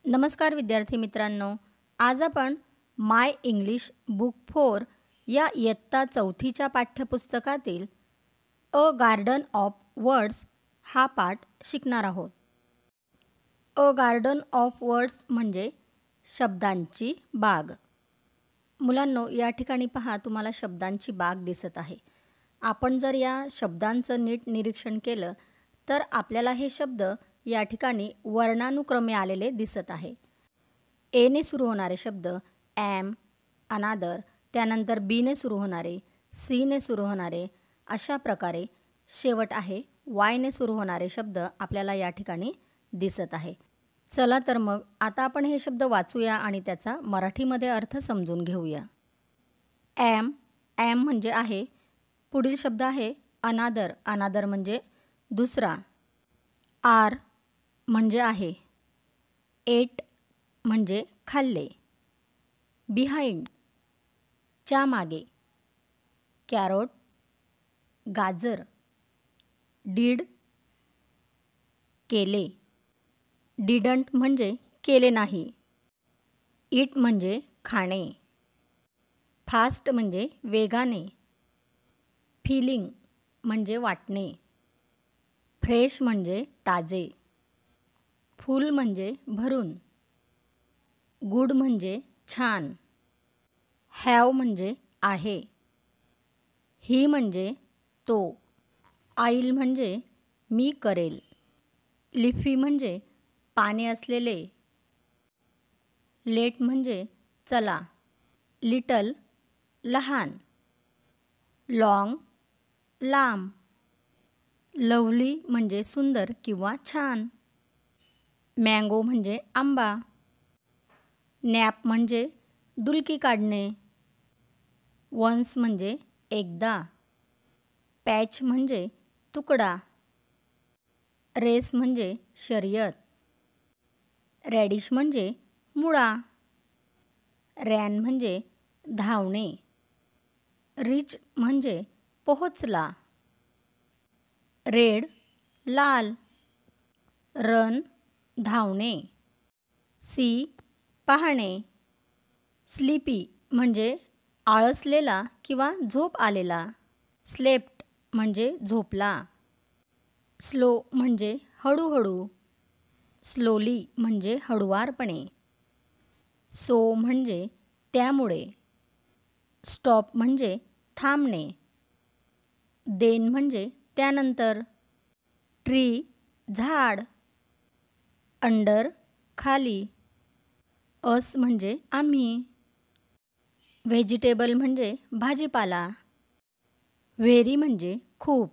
नमस्कार विद्यार्थी मित्रांनो, आज आपण माय इंग्लिश बुक 4 या इयत्ता चौथीच्या पाठ्यपुस्तकातील अ गार्डन ऑफ वर्ड्स हा पाठ शिकणार आहोत. अ गार्डन ऑफ वर्ड्स म्हणजे शब्दांची बाग. मुलांनो, या ठिकाणी पहा, तुम्हाला शब्दांची बाग दिसत आहे. आपण जर या शब्दांचं नीट निरीक्षण केलं तर आपल्याला हे शब्द या ठिकाणी वर्णानुक्रमे आलेले दिसत आहे. एने सुरू होणारे शब्द ॲम, अनादर, त्यानंतर बीने सुरू होणारे, सीने सुरू होणारे, अशा प्रकारे शेवट आहे वायने सुरू होणारे शब्द आपल्याला या ठिकाणी दिसत आहे. चला तर मग आता आपण हे शब्द वाचूया आणि त्याचा मराठीमध्ये अर्थ समजून घेऊया. ॲम, ॲम म्हणजे आहे. पुढील शब्द आहे अनादर, अनादर म्हणजे दुसरा. आर म्हणजे आहे. एट म्हणजे खाल्ले. बिहाइंड च्या मागे. कॅरोट गाजर. डीड केले. डिडंट म्हणजे केले नाही. इट म्हणजे खाणे. फास्ट म्हणजे वेगाने. फीलिंग म्हणजे वाटणे. फ्रेश म्हणजे ताजे. फुल म्हणजे भरून. गुड म्हणजे छान. हॅव म्हणजे आहे. ही म्हणजे तो. आईल म्हणजे मी करेल. लिफी म्हणजे पाने असलेले. लेट म्हणजे चला. लिटल लहान. लॉंग लांब. लवली म्हणजे सुंदर किंवा छान. मँगो म्हणजे आंबा. नॅप म्हणजे डुलकी काढणे. वन्स म्हणजे एकदा. पॅच म्हणजे तुकडा. रेस म्हणजे शर्यत. रॅडिश म्हणजे मुळा. रॅन म्हणजे धावणे. रिच म्हणजे पोहोचला. रेड लाल. रन धावणे. सी पाहणे. स्लीपी म्हणजे आळसलेला किंवा झोप आलेला. स्लेप्ट म्हणजे झोपला. स्लो म्हणजे हळूहळू. स्लोली म्हणजे हळुवारपणे. सो म्हणजे त्यामुळे. स्टॉप म्हणजे थांबणे. देन म्हणजे त्यानंतर. ट्री झाड. अंडर खाली. अस म्हणजे आम्ही. व्हेजिटेबल म्हणजे भाजीपाला. व्हेरी म्हणजे खूप.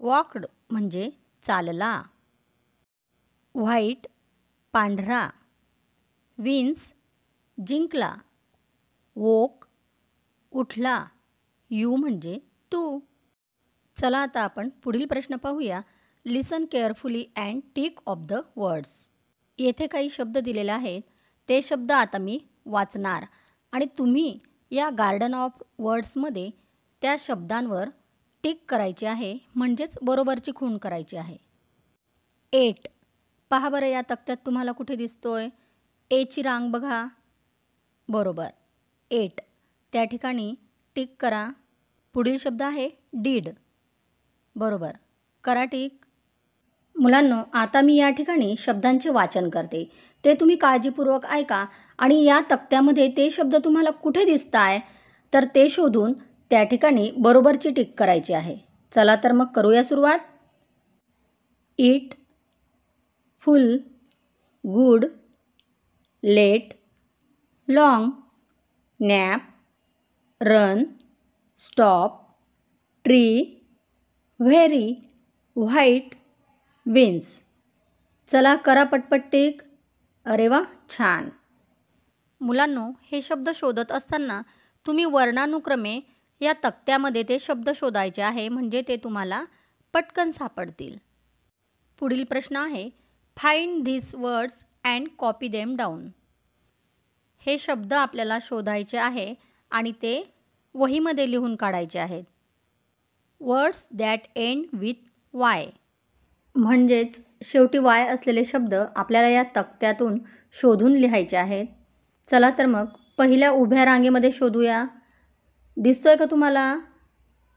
वॉक्ड म्हणजे चालला. व्हाईट पांढरा. विन्स जिंकला. वोक उठला. यू म्हणजे तू. चला आता आपण पुढील प्रश्न पाहूया. Listen carefully and tick off the words. येथे काही शब्द दिलेले आहेत. ते शब्द आता मी वाचणार आणि तुम्ही या गार्डन ऑफ वर्ड्समध्ये त्या शब्दांवर टिक करायची आहे, म्हणजेच बरोबरची खूण करायची आहे. एट पहा बरं, या तक्त्यात तुम्हाला कुठे दिसतोय? एची रांग बघा. बरोबर, एट. त्या ठिकाणी टिक करा. पुढील शब्द आहे डीड. बरोबर, करा टिक. मुलांनो, आता मी या ठिकाणी शब्दांचे वाचन करते. ते तुम्ही काळजीपूर्वक ऐका आणि या तक्त्यामध्ये ते शब्द तुम्हाला कुठे दिसत आहे तर ते शोधून त्या ठिकाणी बरोबरची टिक करायची आहे. चला तर मग करूया सुरुवात. Eat, full, good, late, long, nap, run, stop, tree, very, white, wins. चला करा पटपट टिक. अरे वा, छान. मुलांनो, हे शब्द शोधत असताना तुम्ही वर्णानुक्रमे या तक्त्यामध्ये ते शब्द शोधायचे आहे, म्हणजे ते तुम्हाला पटकन सापडतील. पुढील प्रश्न आहे find this words and copy them down. हे शब्द आपल्याला शोधायचे आहे आणि ते वहीमध्ये लिहून काढायचे आहेत. Words that end with Y म्हणजेच शेवटी वाय असलेले शब्द आपल्याला या तक्त्यातून शोधून लिहायचे आहेत. चला तर मग पहिल्या उभ्या रांगेमध्ये शोधूया. दिसतोय का तुम्हाला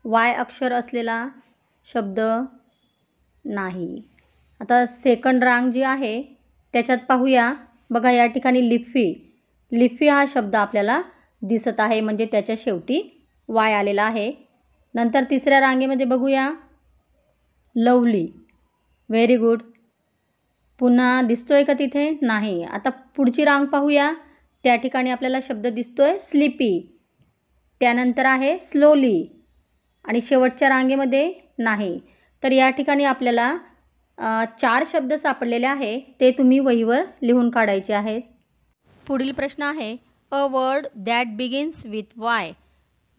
वाय अक्षर असलेला शब्द? नाही. आता सेकंड रांग जी आहे त्याच्यात पाहूया. बघा या ठिकाणी लिफी हा शब्द आपल्याला दिसत आहे, म्हणजे त्याच्या शेवटी वाय आलेला आहे. नंतर तिसऱ्या रांगेमध्ये बघूया लवली. Very good. पुन्हा दिसतोय का तिथे? नाही. आता पुढची रांग पाहूया. त्या ठिकाणी आपल्याला शब्द दिसतोय स्लीपी. त्यानंतर आहे स्लोली आणि शेवटच्या रांगेमध्ये नाही. तर या ठिकाणी आपल्याला 4 शब्द सापडलेले आहे, ते तुम्ही वहीवर लिहून काढायचे आहेत. पुढील प्रश्न आहे a word that begins with Y,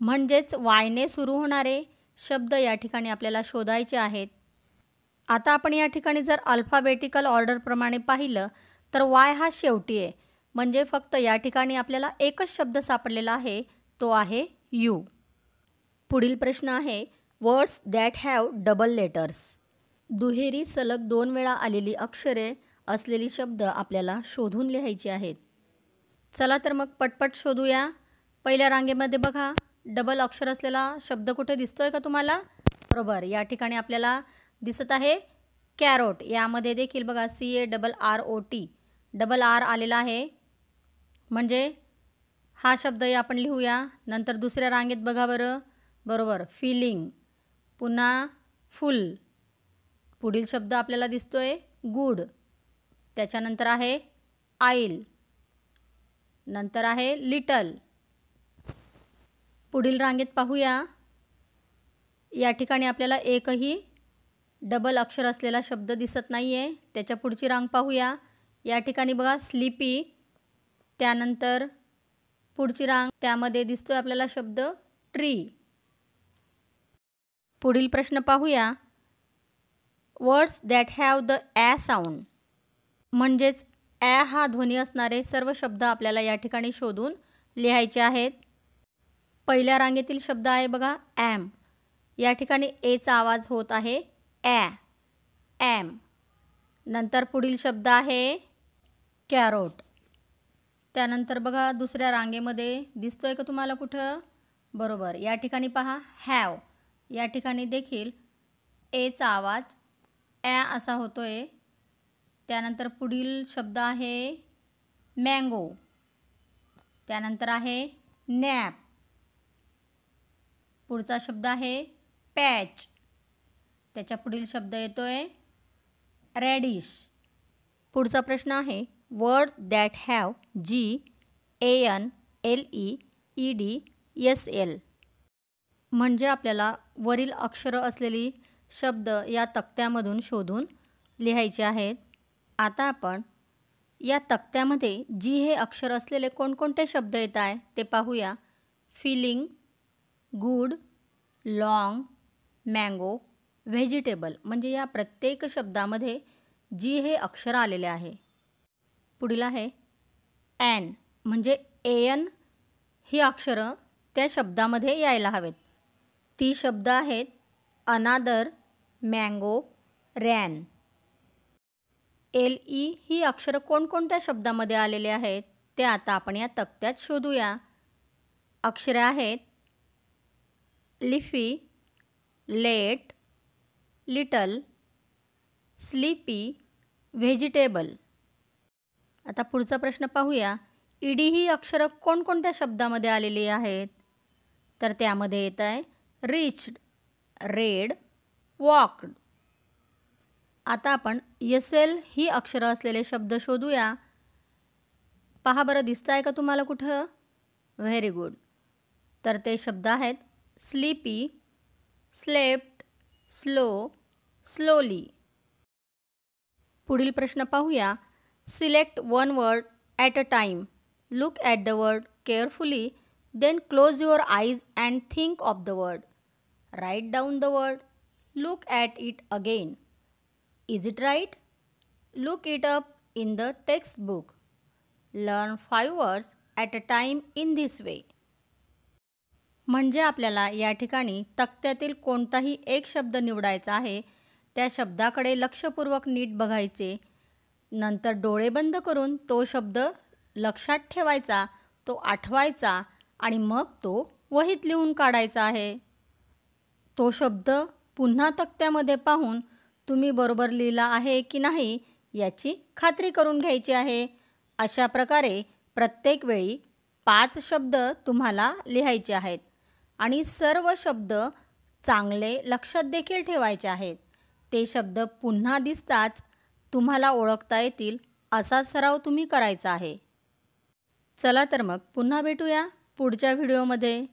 म्हणजेच वायने सुरू होणारे शब्द या ठिकाणी आपल्याला शोधायचे आहेत. आता आपण या ठिकाणी जर अल्फाबेटिकल ऑर्डरप्रमाणे पाहिलं तर वाय हा शेवटी आहे, म्हणजे फक्त या ठिकाणी आपल्याला एकच शब्द सापडलेला आहे, तो आहे यू. पुढील प्रश्न आहे words that have double letters, दुहेरी सलग 2 वेळा आलेली अक्षरे असलेली शब्द आपल्याला शोधून लिहायची आहेत. चला तर मग पटपट शोधूया. पहिल्या रांगेमध्ये बघा डबल अक्षर असलेला शब्द कुठे दिसतोय का तुम्हाला? बरोबर, या ठिकाणी आपल्याला दिसत आहे कॅरोट. यामध्ये देखील बघा CARROT डबल आर आलेला आहे, म्हणजे हा शब्दही आपण लिहूया. नंतर दुसऱ्या रांगेत बघा बरं, बरोबर फिलिंग, पुन्हा फुल. पुढील शब्द आपल्याला दिसतोय गुड. त्याच्यानंतर आहे आईल, नंतर आहे लिटल. पुढील रांगेत पाहूया. या ठिकाणी आपल्याला एकही डबल अक्षर असलेला शब्द दिसत नाही आहे. त्याच्या पुढची रांग पाहूया. या ठिकाणी बघा स्लीपी. त्यानंतर पुढची रांग, त्यामध्ये दिसतोय आपल्याला शब्द ट्री. पुढील प्रश्न पाहूया words that have the uh sound, म्हणजेच ॲ हा ध्वनी असणारे सर्व शब्द आपल्याला या ठिकाणी शोधून लिहायचे आहेत. पहिल्या रांगेतील शब्द आहे बघा ॲम. या ठिकाणी एचा आवाज होत आहे ॲ, ॲम. नंतर पुढील शब्द आहे कॅरोट. त्यानंतर बघा दुसऱ्या रांगेमध्ये दिसतोय का तुम्हाला कुठं? बरोबर, या ठिकाणी पहा हॅव. या ठिकाणी देखील एचा आवाज ॲ असा होतोय. त्यानंतर पुढील शब्द आहे मँगो. त्यानंतर आहे नॅप. पुढचा शब्द आहे पॅच. त्याच्या पुढील शब्द येतोय रॅडिश. पुढचा प्रश्न आहे वर्ड दॅट हॅव GANLEEDSL, म्हणजे आपल्याला वरील अक्षरं असलेली शब्द या तक्त्यामधून शोधून लिहायचे आहेत. आता आपण या तक्त्यामध्ये जी हे अक्षर असलेले कोणकोणते शब्द येत आहे ते पाहूया. Filling, good, long, mango, vegetable, म्हणजे या प्रत्येक शब्दामध्ये जी हे अक्षर आलेले आहे. पुढील आहे ॲन, म्हणजे AN ही अक्षरं त्या शब्दामध्ये यायला हवेत. ती शब्द आहेत अनादर, मँगो, रॅन. LE ही अक्षरं कोणकोणत्या शब्दामध्ये आलेले आहेत ते आता आपण या तक्त्यात शोधूया. अक्षरे आहेत leafy, late, little, sleepy, vegetable. आता पुढचा प्रश्न पाहूया. ED ही अक्षरं कोणकोणत्या शब्दामध्ये आलेली आहेत? तर त्यामध्ये येत आहे रिच्ड, रेड, वॉक्ड. आता आपण SL ही अक्षरं असलेले शब्द शोधूया. पहा बरं, दिसत आहे का तुम्हाला कुठं? Very good. तर ते शब्द आहेत स्लीपी, स्लेप्ट, स्लो, स्लोली. पुढील प्रश्न पाहूया. Select one word at a time. Look at the word carefully, then close your eyes and think of the word. Write down the word. Look at it again. Is it right? Look it up in the textbook. Learn 5 words at a time in this way. म्हणजे आपल्याला या ठिकाणी तक्त्यातील कोणताही एक शब्द निवडायचा आहे. त्या शब्दाकडे लक्षपूर्वक नीट बघायचे. नंतर डोळे बंद करून तो शब्द लक्षात ठेवायचा, तो आठवायचा आणि मग तो वहीत लिहून काढायचा आहे. तो शब्द पुन्हा तक्त्यामध्ये पाहून तुम्ही बरोबर लिहिला आहे की नाही याची खात्री करून घ्यायची आहे. अशा प्रकारे प्रत्येक वेळी 5 शब्द तुम्हाला लिहायचे आहेत आणि सर्व शब्द चांगले लक्षात देखील ठेवायचे आहेत. ते शब्द पुन्हा दिसताच तुम्हाला ओळखता येतील असा सराव तुम्ही करायचा आहे. चला तर मग पुन्हा भेटूया पुढच्या व्हिडिओमध्ये.